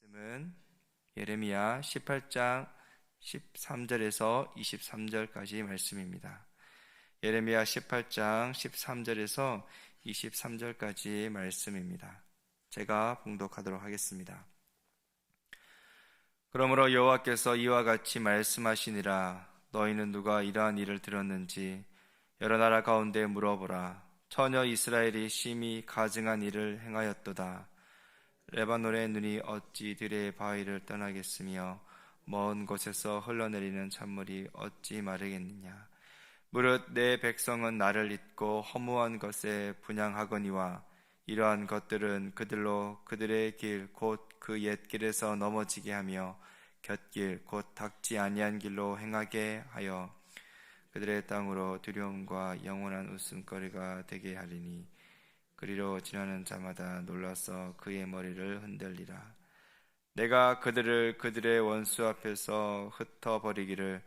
말씀은 예레미야 18장 13절에서 23절까지 말씀입니다. 예레미야 18장 13절에서 23절까지 말씀입니다. 제가 봉독하도록 하겠습니다. 그러므로 여호와께서 이와 같이 말씀하시니라. 너희는 누가 이러한 일을 들었는지 여러 나라 가운데 물어보라. 처녀 이스라엘이 심히 가증한 일을 행하였도다. 레바논의 눈이 어찌 들의 바위를 떠나겠으며 먼 곳에서 흘러내리는 찬물이 어찌 마르겠느냐. 무릇 내 백성은 나를 잊고 허무한 것에 분향하거니와 이러한 것들은 그들로 그들의 길 곧 그 옛길에서 넘어지게 하며 곁길 곧 닦지 아니한 길로 행하게 하여 그들의 땅으로 두려움과 영원한 웃음거리가 되게 하리니 그리로 지나는 자마다 놀라서 그의 머리를 흔들리라. 내가 그들을 그들의 원수 앞에서 흩어버리기를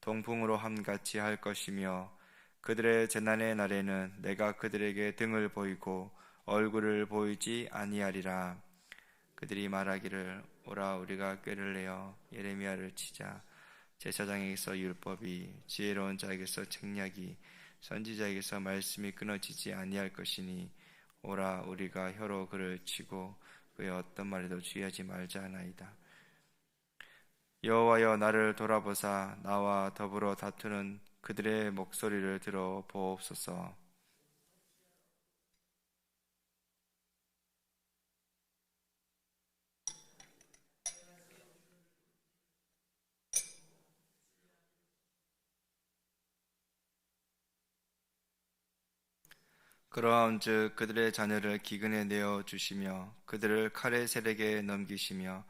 동풍으로 함같이 할 것이며 그들의 재난의 날에는 내가 그들에게 등을 보이고 얼굴을 보이지 아니하리라. 그들이 말하기를 오라 우리가 꾀를 내어 예레미야를 치자. 제사장에게서 율법이 지혜로운 자에게서 책략이 선지자에게서 말씀이 끊어지지 아니할 것이니 오라 우리가 혀로 그를 치고 그의 어떤 말에도 주의하지 말자 하나이다. 여호와여 나를 돌아보사 나와 더불어 다투는 그들의 목소리를 들어 보옵소서. 그러한즉 그들의 자녀를 기근에 내어 주시며 그들을 칼의 세력에 넘기시며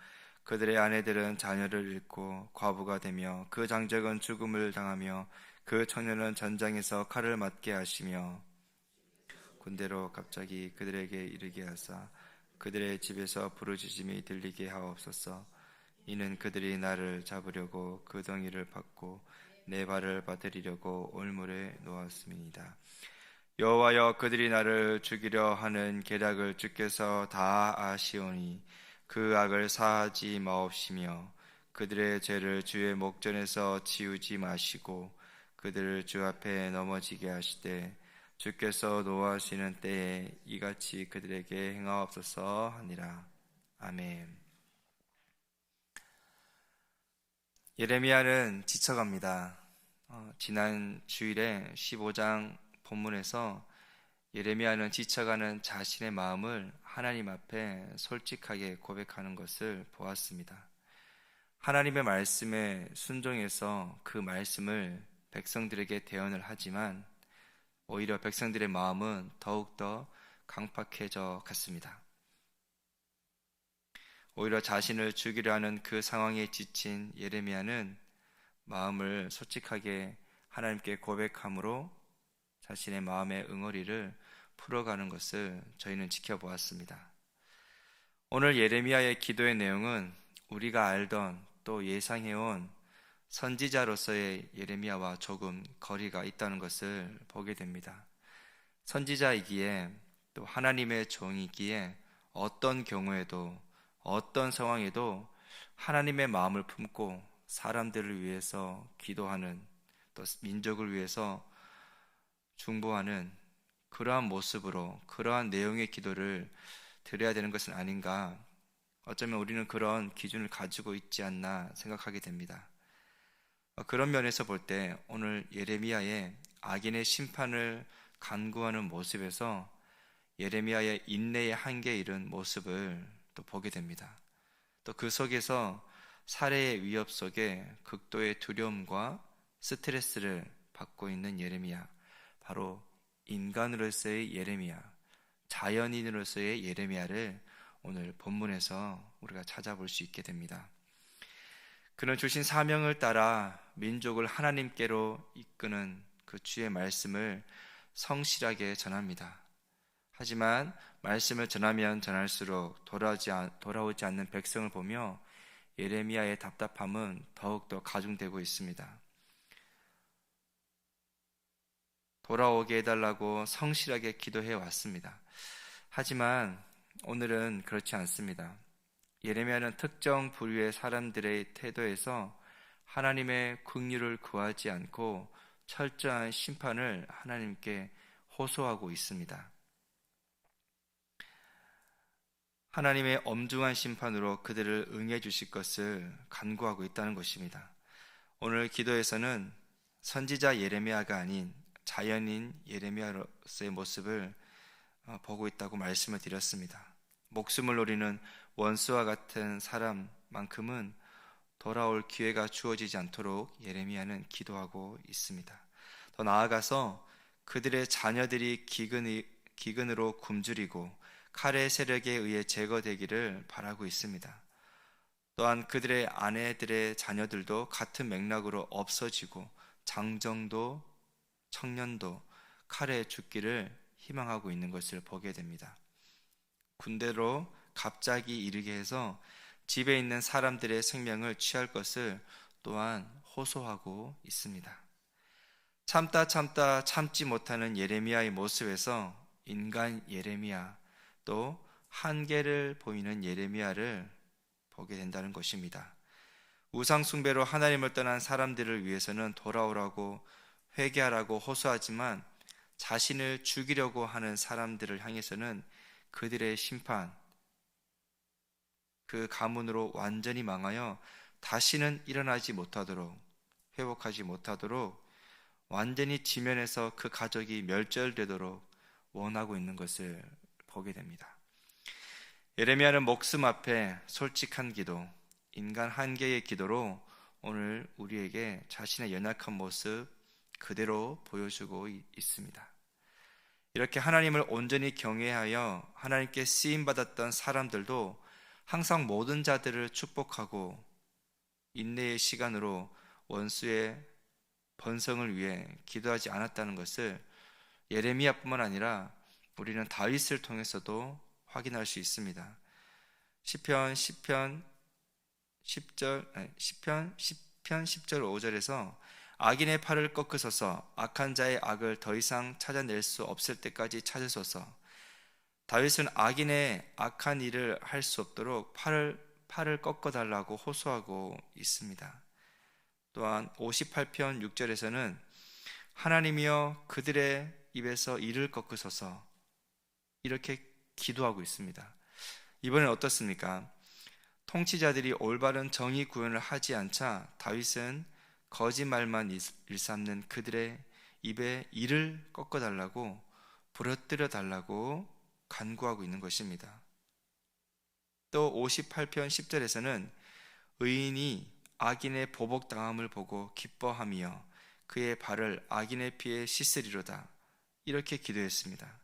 그들의 아내들은 자녀를 잃고 과부가 되며 그 장적은 죽음을 당하며 그 처녀는 전장에서 칼을 맞게 하시며 군대로 갑자기 그들에게 이르게 하사 그들의 집에서 부르짖음이 들리게 하옵소서. 이는 그들이 나를 잡으려고 그 덩이를 밟고 내 발을 받으리려고 올무에 놓았음이니이다. 여호와여 그들이 나를 죽이려 하는 계략을 주께서 다 아시오니 그 악을 사하지 마옵시며 그들의 죄를 주의 목전에서 지우지 마시고 그들을 주 앞에 넘어지게 하시되 주께서 노하시는 때에 이같이 그들에게 행하옵소서 하니라. 아멘. 예레미야는 지쳐갑니다. 지난 주일에 15장 본문에서 예레미야는 지쳐가는 자신의 마음을 하나님 앞에 솔직하게 고백하는 것을 보았습니다. 하나님의 말씀에 순종해서 그 말씀을 백성들에게 대언을 하지만 오히려 백성들의 마음은 더욱더 강팍해져 갔습니다. 오히려 자신을 죽이려 하는 그 상황에 지친 예레미야는 마음을 솔직하게 하나님께 고백함으로 자신의 마음의 응어리를 풀어가는 것을 저희는 지켜보았습니다. 오늘 예레미야의 기도의 내용은 우리가 알던 또 예상해온 선지자로서의 예레미야와 조금 거리가 있다는 것을 보게 됩니다. 선지자이기에 또 하나님의 종이기에 어떤 경우에도 어떤 상황에도 하나님의 마음을 품고 사람들을 위해서 기도하는 또 민족을 위해서 중보하는 그러한 모습으로 그러한 내용의 기도를 드려야 되는 것은 아닌가. 어쩌면 우리는 그런 기준을 가지고 있지 않나 생각하게 됩니다. 그런 면에서 볼 때 오늘 예레미야의 악인의 심판을 간구하는 모습에서 예레미야의 인내의 한계에 이른 모습을 또 보게 됩니다. 또 그 속에서 살해의 위협 속에 극도의 두려움과 스트레스를 받고 있는 예레미야, 바로 인간으로서의 예레미야, 자연인으로서의 예레미야를 오늘 본문에서 우리가 찾아볼 수 있게 됩니다. 그는 주신 사명을 따라 민족을 하나님께로 이끄는 그 주의 말씀을 성실하게 전합니다. 하지만 말씀을 전하면 전할수록 돌아오지 않는 백성을 보며 예레미야의 답답함은 더욱더 가중되고 있습니다. 돌아오게 해달라고 성실하게 기도해 왔습니다. 하지만 오늘은 그렇지 않습니다. 예레미야는 특정 부류의 사람들의 태도에서 하나님의 긍휼을 구하지 않고 철저한 심판을 하나님께 호소하고 있습니다. 하나님의 엄중한 심판으로 그들을 응해 주실 것을 간구하고 있다는 것입니다. 오늘 기도에서는 선지자 예레미야가 아닌 자연인 예레미야로서의 모습을 보고 있다고 말씀을 드렸습니다. 목숨을 노리는 원수와 같은 사람만큼은 돌아올 기회가 주어지지 않도록 예레미야는 기도하고 있습니다. 더 나아가서 그들의 자녀들이 기근으로 굶주리고 칼의 세력에 의해 제거되기를 바라고 있습니다. 또한 그들의 아내들의 자녀들도 같은 맥락으로 없어지고 장정도 청년도 칼에 죽기를 희망하고 있는 것을 보게 됩니다. 군대로 갑자기 이르게 해서 집에 있는 사람들의 생명을 취할 것을 또한 호소하고 있습니다. 참다 참지 못하는 예레미야의 모습에서 인간 예레미야, 또 한계를 보이는 예레미야를 보게 된다는 것입니다. 우상 숭배로 하나님을 떠난 사람들을 위해서는 돌아오라고 회개하라고 호소하지만 자신을 죽이려고 하는 사람들을 향해서는 그들의 심판, 그 가문으로 완전히 망하여 다시는 일어나지 못하도록, 회복하지 못하도록 완전히 지면에서 그 가족이 멸절되도록 원하고 있는 것을 보게 됩니다. 예레미야는 목숨 앞에 솔직한 기도, 인간 한계의 기도로 오늘 우리에게 자신의 연약한 모습 그대로 보여주고 있습니다. 이렇게 하나님을 온전히 경외하여 하나님께 쓰임받았던 사람들도 항상 모든 자들을 축복하고 인내의 시간으로 원수의 번성을 위해 기도하지 않았다는 것을 예레미야뿐만 아니라 우리는 다윗을 통해서도 확인할 수 있습니다. 시편 10편 10절 5절에서 악인의 팔을 꺾으소서, 악한 자의 악을 더 이상 찾아낼 수 없을 때까지 찾으소서. 다윗은 악인의 악한 일을 할 수 없도록 팔을 꺾어달라고 호소하고 있습니다. 또한 58편 6절에서는 하나님이여 그들의 입에서 이를 꺾으소서, 이렇게 기도하고 있습니다. 이번엔 어떻습니까? 통치자들이 올바른 정의 구현을 하지 않자 다윗은 거짓말만 일삼는 그들의 입에 이를 꺾어달라고, 부러뜨려 달라고 간구하고 있는 것입니다. 또 58편 10절에서는 의인이 악인의 보복당함을 보고 기뻐하며 그의 발을 악인의 피에 씻으리로다, 이렇게 기도했습니다.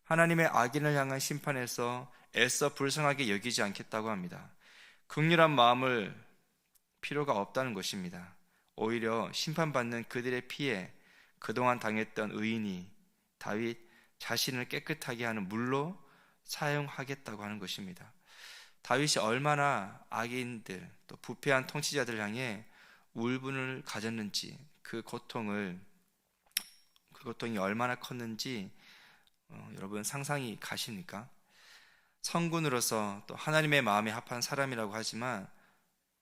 하나님의 악인을 향한 심판에서 애써 불쌍하게 여기지 않겠다고 합니다. 긍휼한 마음을 필요가 없다는 것입니다. 오히려 심판받는 그들의 피에 그동안 당했던 의인이 다윗 자신을 깨끗하게 하는 물로 사용하겠다고 하는 것입니다. 다윗이 얼마나 악인들, 또 부패한 통치자들 향해 울분을 가졌는지, 그 고통이 얼마나 컸는지 여러분 상상이 가십니까? 성군으로서 또 하나님의 마음에 합한 사람이라고 하지만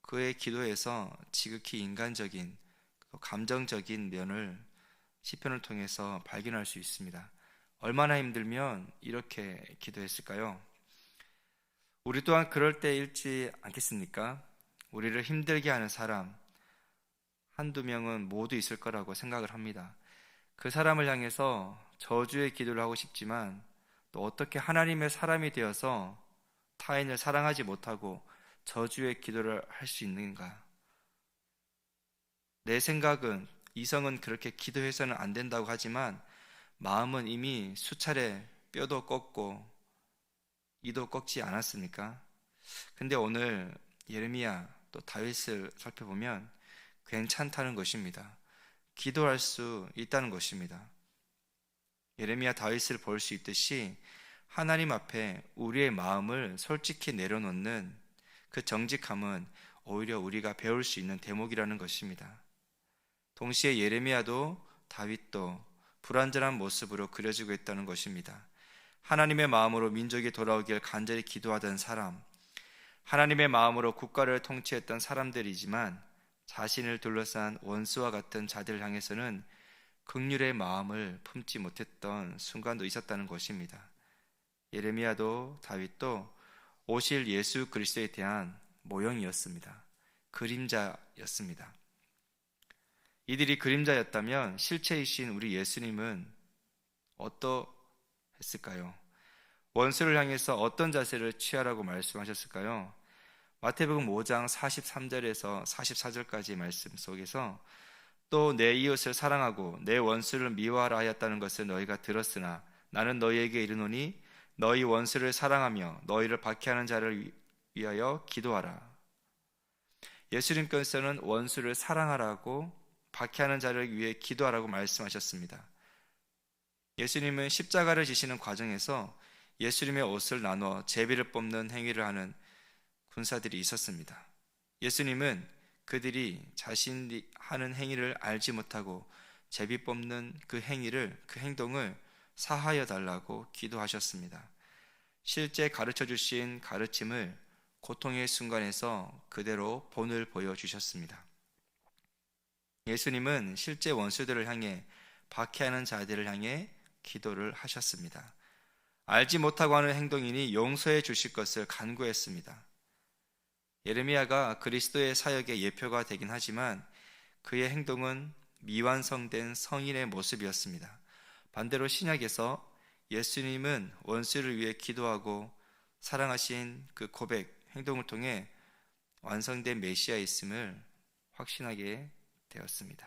그의 기도에서 지극히 인간적인, 감정적인 면을 시편을 통해서 발견할 수 있습니다. 얼마나 힘들면 이렇게 기도했을까요? 우리 또한 그럴 때일지 않겠습니까? 우리를 힘들게 하는 사람 한두 명은 모두 있을 거라고 생각을 합니다. 그 사람을 향해서 저주의 기도를 하고 싶지만 또 어떻게 하나님의 사람이 되어서 타인을 사랑하지 못하고 저주의 기도를 할 수 있는가? 내 생각은, 이성은 그렇게 기도해서는 안 된다고 하지만 마음은 이미 수차례 뼈도 꺾고 이도 꺾지 않았습니까? 근데 오늘 예레미야 또 다윗을 살펴보면 괜찮다는 것입니다. 기도할 수 있다는 것입니다. 예레미야 다윗을 볼 수 있듯이 하나님 앞에 우리의 마음을 솔직히 내려놓는 그 정직함은 오히려 우리가 배울 수 있는 대목이라는 것입니다. 동시에 예레미야도 다윗도 불완전한 모습으로 그려지고 있다는 것입니다. 하나님의 마음으로 민족이 돌아오길 간절히 기도하던 사람, 하나님의 마음으로 국가를 통치했던 사람들이지만 자신을 둘러싼 원수와 같은 자들을 향해서는 긍휼의 마음을 품지 못했던 순간도 있었다는 것입니다. 예레미야도 다윗도 오실 예수 그리스도에 대한 모형이었습니다. 그림자였습니다. 이들이 그림자였다면 실체이신 우리 예수님은 어떠했을까요? 원수를 향해서 어떤 자세를 취하라고 말씀하셨을까요? 마태복음 5장 43절에서 44절까지 말씀 속에서 또 내 이웃을 사랑하고 내 원수를 미워하라 하였다는 것을 너희가 들었으나 나는 너희에게 이르노니 너희 원수를 사랑하며 너희를 박해하는 자를 위하여 기도하라. 예수님께서는 원수를 사랑하라고 박해하는 자를 위해 기도하라고 말씀하셨습니다. 예수님은 십자가를 지시는 과정에서 예수님의 옷을 나눠 제비를 뽑는 행위를 하는 군사들이 있었습니다. 예수님은 그들이 자신이 하는 행위를 알지 못하고 제비 뽑는 그 행동을 사하여 달라고 기도하셨습니다. 실제 가르쳐 주신 가르침을 고통의 순간에서 그대로 본을 보여주셨습니다. 예수님은 실제 원수들을 향해 박해하는 자들을 향해 기도를 하셨습니다. 알지 못하고 하는 행동이니 용서해 주실 것을 간구했습니다. 예레미야가 그리스도의 사역의 예표가 되긴 하지만 그의 행동은 미완성된 성인의 모습이었습니다. 반대로 신약에서 예수님은 원수를 위해 기도하고 사랑하신 그 고백, 행동을 통해 완성된 메시아있음을 확신하게 되었습니다.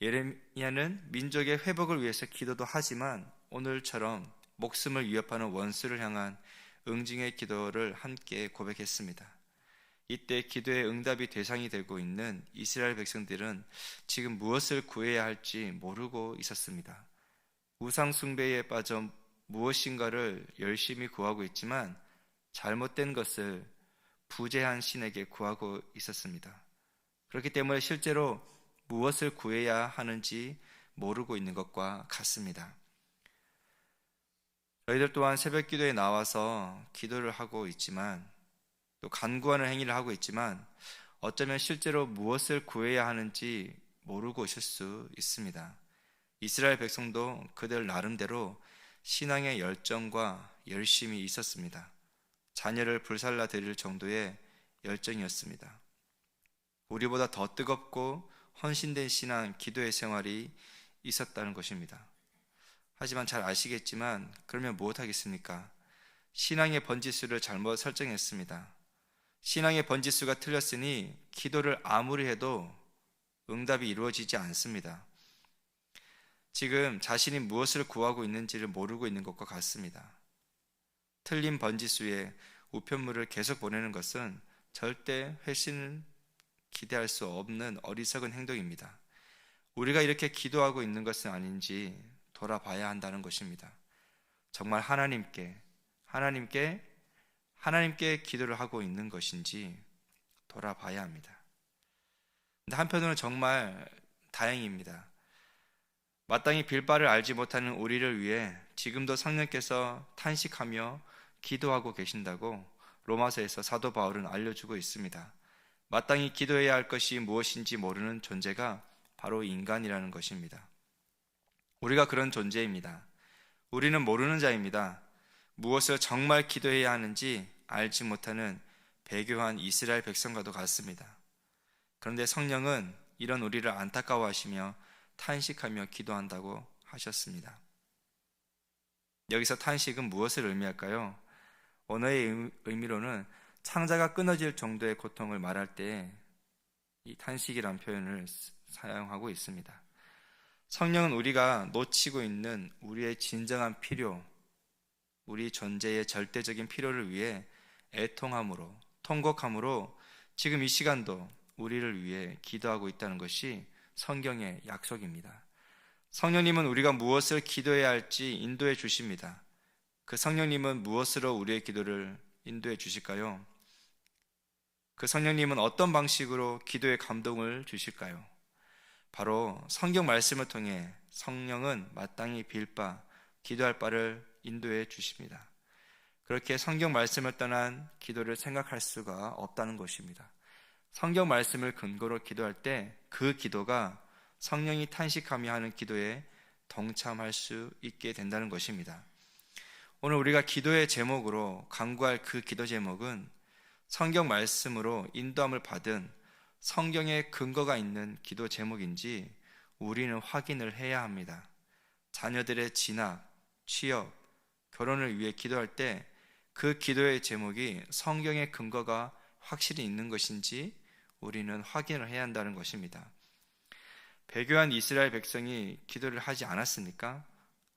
예레미야는 민족의 회복을 위해서 기도도 하지만 오늘처럼 목숨을 위협하는 원수를 향한 응징의 기도를 함께 고백했습니다. 이때 기도의 응답이 대상이 되고 있는 이스라엘 백성들은 지금 무엇을 구해야 할지 모르고 있었습니다. 우상 숭배에 빠져 무엇인가를 열심히 구하고 있지만 잘못된 것을 부재한 신에게 구하고 있었습니다. 그렇기 때문에 실제로 무엇을 구해야 하는지 모르고 있는 것과 같습니다. 저희들 또한 새벽 기도에 나와서 기도를 하고 있지만 또 간구하는 행위를 하고 있지만 어쩌면 실제로 무엇을 구해야 하는지 모르고 있을 수 있습니다. 이스라엘 백성도 그들 나름대로 신앙의 열정과 열심이 있었습니다. 자녀를 불살라 드릴 정도의 열정이었습니다. 우리보다 더 뜨겁고 헌신된 신앙, 기도의 생활이 있었다는 것입니다. 하지만 잘 아시겠지만 그러면 무엇하겠습니까? 신앙의 번지수를 잘못 설정했습니다. 신앙의 번지수가 틀렸으니 기도를 아무리 해도 응답이 이루어지지 않습니다. 지금 자신이 무엇을 구하고 있는지를 모르고 있는 것과 같습니다. 틀린 번지수에 우편물을 계속 보내는 것은 절대 회신을 기대할 수 없는 어리석은 행동입니다. 우리가 이렇게 기도하고 있는 것은 아닌지 돌아봐야 한다는 것입니다. 정말 하나님께 기도를 하고 있는 것인지 돌아봐야 합니다. 근데 한편으로는 정말 다행입니다. 마땅히 빌 바를 알지 못하는 우리를 위해 지금도 성령께서 탄식하며 기도하고 계신다고 로마서에서 사도 바울은 알려주고 있습니다. 마땅히 기도해야 할 것이 무엇인지 모르는 존재가 바로 인간이라는 것입니다. 우리가 그런 존재입니다. 우리는 모르는 자입니다. 무엇을 정말 기도해야 하는지 알지 못하는 배교한 이스라엘 백성과도 같습니다. 그런데 성령은 이런 우리를 안타까워하시며 탄식하며 기도한다고 하셨습니다. 여기서 탄식은 무엇을 의미할까요? 언어의 의미로는 창자가 끊어질 정도의 고통을 말할 때 이 탄식이란 표현을 사용하고 있습니다. 성령은 우리가 놓치고 있는 우리의 진정한 필요, 우리 존재의 절대적인 필요를 위해 애통함으로, 통곡함으로 지금 이 시간도 우리를 위해 기도하고 있다는 것이 성경의 약속입니다. 성령님은 우리가 무엇을 기도해야 할지 인도해 주십니다. 그 성령님은 무엇으로 우리의 기도를 인도해 주실까요? 그 성령님은 어떤 방식으로 기도의 감동을 주실까요? 바로 성경 말씀을 통해 성령은 마땅히 빌 바, 기도할 바를 인도해 주십니다. 그렇게 성경 말씀을 떠난 기도를 생각할 수가 없다는 것입니다. 성경 말씀을 근거로 기도할 때 그 기도가 성령이 탄식하며 하는 기도에 동참할 수 있게 된다는 것입니다. 오늘 우리가 기도의 제목으로 강구할 그 기도 제목은 성경 말씀으로 인도함을 받은 성경의 근거가 있는 기도 제목인지 우리는 확인을 해야 합니다. 자녀들의 진학, 취업, 결혼을 위해 기도할 때 그 기도의 제목이 성경의 근거가 확실히 있는 것인지 우리는 확인을 해야 한다는 것입니다. 배교한 이스라엘 백성이 기도를 하지 않았습니까?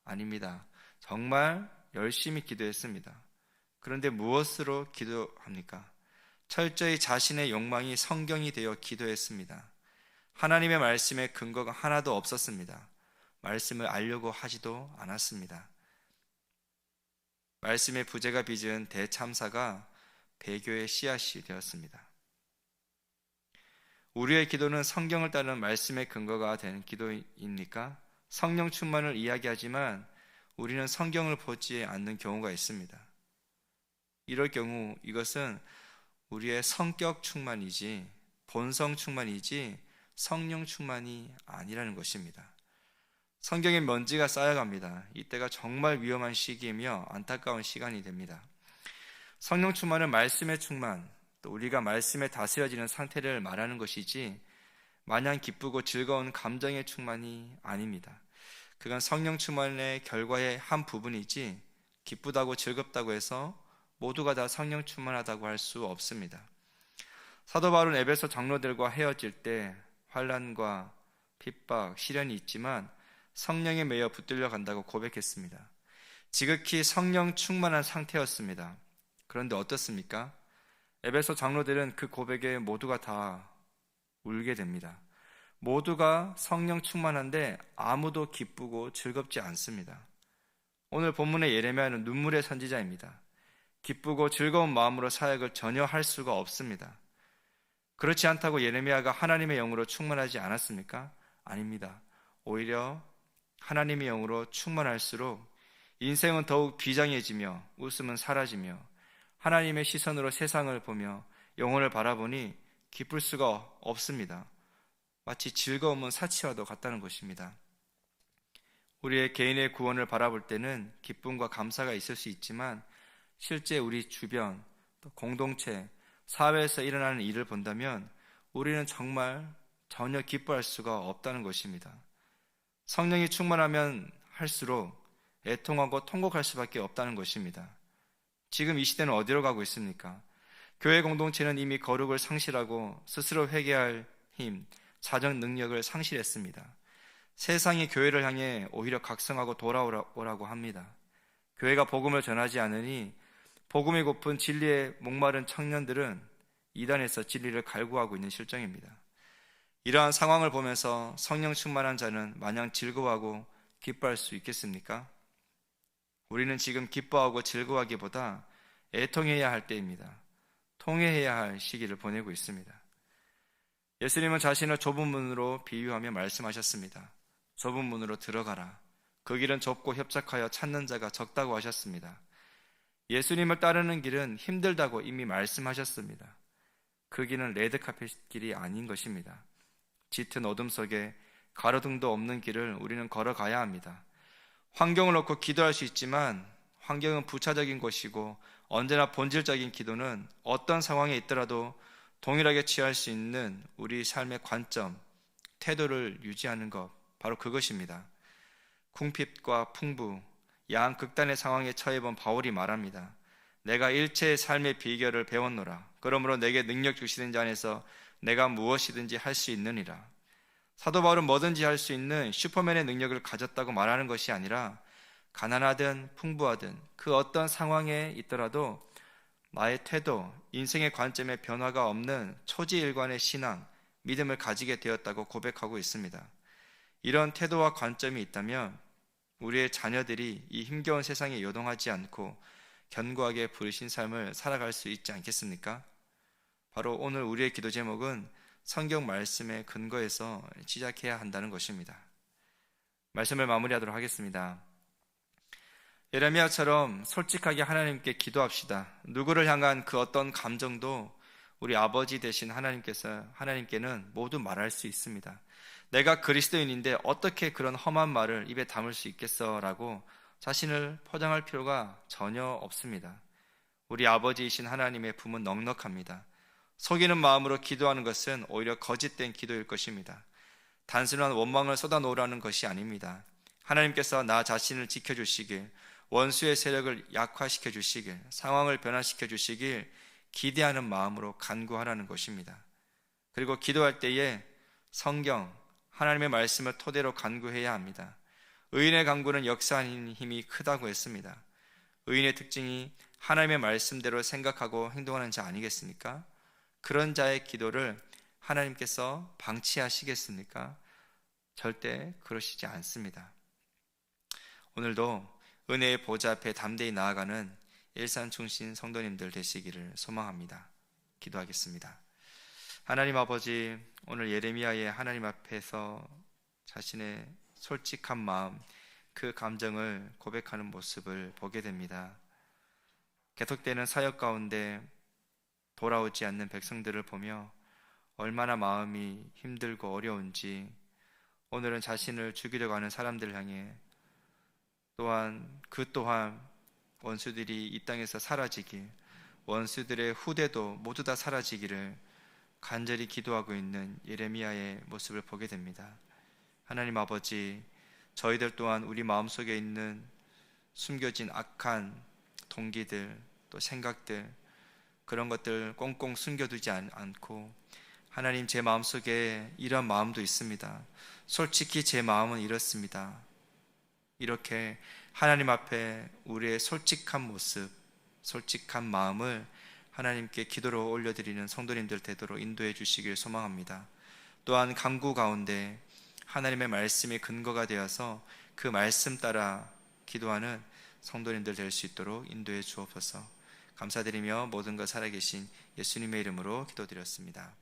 아닙니다. 정말 열심히 기도했습니다. 그런데 무엇으로 기도합니까? 철저히 자신의 욕망이 성경이 되어 기도했습니다. 하나님의 말씀에 근거가 하나도 없었습니다. 말씀을 알려고 하지도 않았습니다. 말씀의 부재가 빚은 대참사가 배교의 씨앗이 되었습니다. 우리의 기도는 성경을 따르는 말씀의 근거가 되는 기도입니까? 성령 충만을 이야기하지만 우리는 성경을 보지 않는 경우가 있습니다. 이럴 경우 이것은 우리의 성격 충만이지 본성 충만이지 성령 충만이 아니라는 것입니다. 성경에 먼지가 쌓여갑니다. 이때가 정말 위험한 시기이며 안타까운 시간이 됩니다. 성령 충만은 말씀의 충만, 또 우리가 말씀에 다스려지는 상태를 말하는 것이지 마냥 기쁘고 즐거운 감정의 충만이 아닙니다. 그건 성령 충만의 결과의 한 부분이지 기쁘다고 즐겁다고 해서 모두가 다 성령 충만하다고 할 수 없습니다. 사도 바울은 에베소 장로들과 헤어질 때 환난과 핍박, 시련이 있지만 성령에 매여 붙들려 간다고 고백했습니다. 지극히 성령 충만한 상태였습니다. 그런데 어떻습니까? 에베소 장로들은 그 고백에 모두가 다 울게 됩니다. 모두가 성령 충만한데 아무도 기쁘고 즐겁지 않습니다. 오늘 본문의 예레미야는 눈물의 선지자입니다. 기쁘고 즐거운 마음으로 사역을 전혀 할 수가 없습니다. 그렇지 않다고 예레미야가 하나님의 영으로 충만하지 않았습니까? 아닙니다. 오히려 하나님의 영으로 충만할수록 인생은 더욱 비장해지며 웃음은 사라지며 하나님의 시선으로 세상을 보며 영혼을 바라보니 기쁠 수가 없습니다. 마치 즐거움은 사치와도 같다는 것입니다. 우리의 개인의 구원을 바라볼 때는 기쁨과 감사가 있을 수 있지만 실제 우리 주변, 또 공동체, 사회에서 일어나는 일을 본다면 우리는 정말 전혀 기뻐할 수가 없다는 것입니다. 성령이 충만하면 할수록 애통하고 통곡할 수밖에 없다는 것입니다. 지금 이 시대는 어디로 가고 있습니까? 교회 공동체는 이미 거룩을 상실하고 스스로 회개할 힘, 자정 능력을 상실했습니다. 세상이 교회를 향해 오히려 각성하고 돌아오라고 합니다. 교회가 복음을 전하지 않으니 복음이 고픈 진리에 목마른 청년들은 이단에서 진리를 갈구하고 있는 실정입니다. 이러한 상황을 보면서 성령 충만한 자는 마냥 즐거워하고 기뻐할 수 있겠습니까? 우리는 지금 기뻐하고 즐거워하기보다 애통해야 할 때입니다. 통회해야 할 시기를 보내고 있습니다. 예수님은 자신을 좁은 문으로 비유하며 말씀하셨습니다. 좁은 문으로 들어가라. 그 길은 좁고 협착하여 찾는 자가 적다고 하셨습니다. 예수님을 따르는 길은 힘들다고 이미 말씀하셨습니다. 그 길은 레드카펫 길이 아닌 것입니다. 짙은 어둠 속에 가로등도 없는 길을 우리는 걸어가야 합니다. 환경을 놓고 기도할 수 있지만 환경은 부차적인 것이고 언제나 본질적인 기도는 어떤 상황에 있더라도 동일하게 취할 수 있는 우리 삶의 관점, 태도를 유지하는 것, 바로 그것입니다. 궁핍과 풍부, 양극단의 상황에 처해본 바울이 말합니다. 내가 일체의 삶의 비결을 배웠노라. 그러므로 내게 능력 주시는 자 안에서 내가 무엇이든지 할 수 있느니라. 사도 바울은 뭐든지 할 수 있는 슈퍼맨의 능력을 가졌다고 말하는 것이 아니라 가난하든 풍부하든 그 어떤 상황에 있더라도 나의 태도, 인생의 관점에 변화가 없는 초지일관의 신앙, 믿음을 가지게 되었다고 고백하고 있습니다. 이런 태도와 관점이 있다면 우리의 자녀들이 이 힘겨운 세상에 요동하지 않고 견고하게 부르신 삶을 살아갈 수 있지 않겠습니까? 바로 오늘 우리의 기도 제목은 성경 말씀의 근거에서 시작해야 한다는 것입니다. 말씀을 마무리하도록 하겠습니다. 예레미야처럼 솔직하게 하나님께 기도합시다. 누구를 향한 그 어떤 감정도 우리 아버지 되신 하나님께는 모두 말할 수 있습니다. 내가 그리스도인인데 어떻게 그런 험한 말을 입에 담을 수 있겠어? 라고 자신을 포장할 필요가 전혀 없습니다. 우리 아버지이신 하나님의 품은 넉넉합니다. 속이는 마음으로 기도하는 것은 오히려 거짓된 기도일 것입니다. 단순한 원망을 쏟아놓으라는 것이 아닙니다. 하나님께서 나 자신을 지켜주시길, 원수의 세력을 약화시켜 주시길, 상황을 변화시켜 주시길 기대하는 마음으로 간구하라는 것입니다. 그리고 기도할 때에 성경, 하나님의 말씀을 토대로 간구해야 합니다. 의인의 간구는 역사하는 힘이 크다고 했습니다. 의인의 특징이 하나님의 말씀대로 생각하고 행동하는 자 아니겠습니까? 그런 자의 기도를 하나님께서 방치하시겠습니까? 절대 그러시지 않습니다. 오늘도 은혜의 보좌 앞에 담대히 나아가는 일산충신 성도님들 되시기를 소망합니다. 기도하겠습니다. 하나님 아버지, 오늘 예레미야의 하나님 앞에서 자신의 솔직한 마음, 그 감정을 고백하는 모습을 보게 됩니다. 계속되는 사역 가운데 돌아오지 않는 백성들을 보며 얼마나 마음이 힘들고 어려운지, 오늘은 자신을 죽이려고 하는 사람들을 향해 그 또한 원수들이 이 땅에서 사라지길, 원수들의 후대도 모두 다 사라지기를 간절히 기도하고 있는 예레미야의 모습을 보게 됩니다. 하나님 아버지, 저희들 또한 우리 마음속에 있는 숨겨진 악한 동기들, 또 생각들, 그런 것들 꽁꽁 숨겨두지 않고, 하나님, 제 마음속에 이런 마음도 있습니다. 솔직히 제 마음은 이렇습니다. 이렇게 하나님 앞에 우리의 솔직한 모습, 솔직한 마음을 하나님께 기도로 올려드리는 성도님들 되도록 인도해 주시길 소망합니다. 또한 간구 가운데 하나님의 말씀이 근거가 되어서 그 말씀 따라 기도하는 성도님들 될 수 있도록 인도해 주옵소서. 감사드리며 모든 것 살아계신 예수님의 이름으로 기도드렸습니다.